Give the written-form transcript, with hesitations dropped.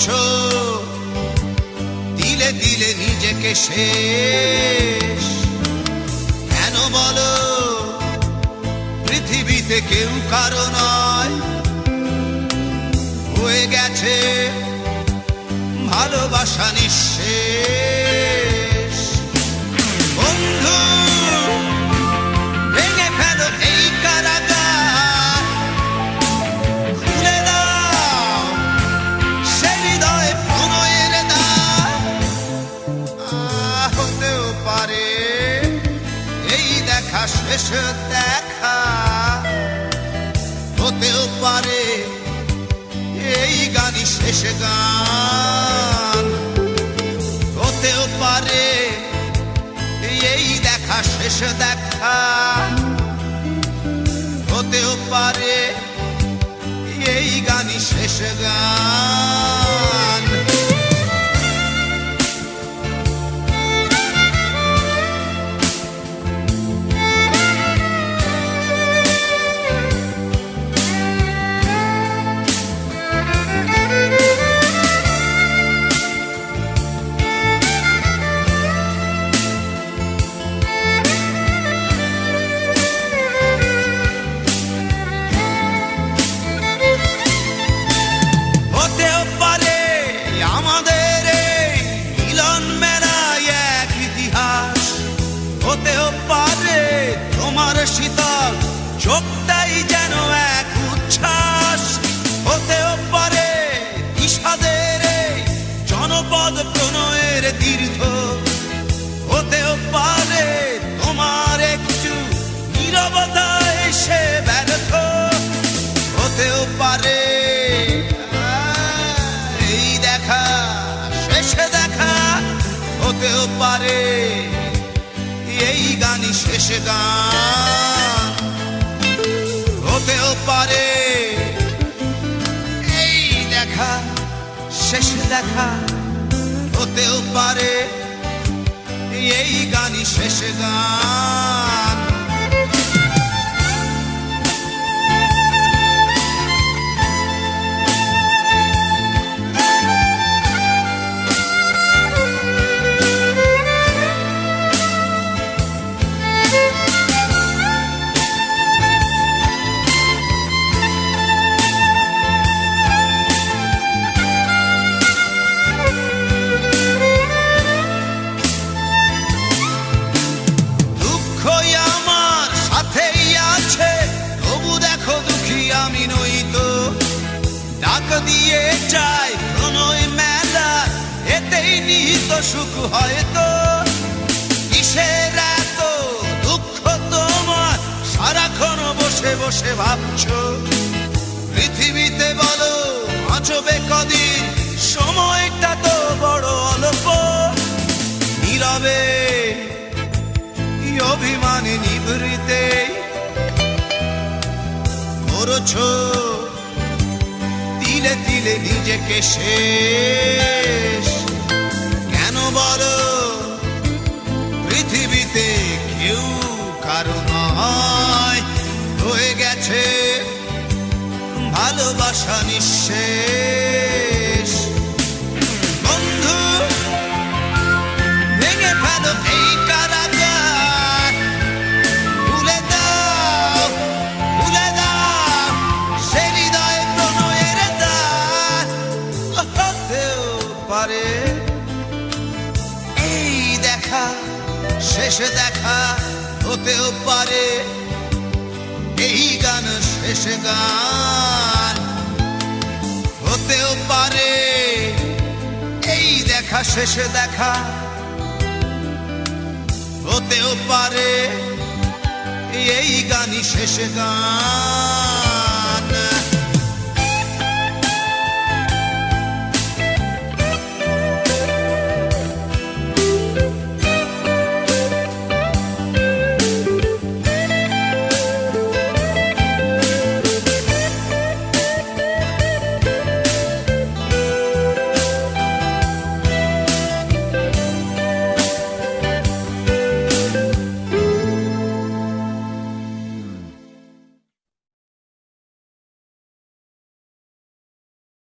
করছো দিলে দিলে নিজেকে শেষ। কেন বলো পৃথিবীতে কেউ কারো নয়, হয়ে গেছে ভালোবাসা নিঃশেষ। বন্ধু ভেঙে ফেলো এই কারাগার, খুলে দাও সে হৃদয়ে প্রণয়ের দ্বার। হতেও পারে এই দেখা শেষ দেখা, হতেও পারে এই গানই শেষ গান, হতেও পারে এই দেখা শেষ দেখা, হতেও পারে এই গানই শেষ গান। শীতল চোখটাই যেন এক উচ্ছ্বাস, হতেও পারে বিষাদের জনপদ প্রণয়ের তীর্থ, হতেও পারে তোমার একটু নীরবতা এসে ব্যর্থ, হতেও পারে এই দেখা শেষে দেখা, হতেও পারে এই গানই শেষ গান, হতেও পারে এই দেখা শেষ দেখা, হতেও পারে এই গানই শেষ গান। আমি নই তো ডাক দিয়ে চাই প্রণয় মেলা, এতেই নিহিত সুখ হয়তো। কিসের এত দুঃখ তোমার সারাক্ষণ বসে বসে ভাবছো, পৃথিবীতে বলো বাঁচবে কদিন, সময়টা তো বড় অল্প। নীরবে অভিমানে নিভৃতে করছো তিলে তিলে নিজেকে শেষ। কেন বলো পৃথিবীতে কেউ কারো নয়, হয়ে গেছে ভালোবাসা নিঃশেষ। বন্ধু ভেঙে ফেলো এই কারাগার, ভুলে দাও ভুলে দাও সে হৃদয়ে প্রণয়ের দ্বার। হতেও পারে এই দেখা শেষ দেখা, হতেও পারে এই গান শেষ গান, হতেও পারে এই দেখা শেষ দেখা, হতেও পারে এই গানই শেষ গান।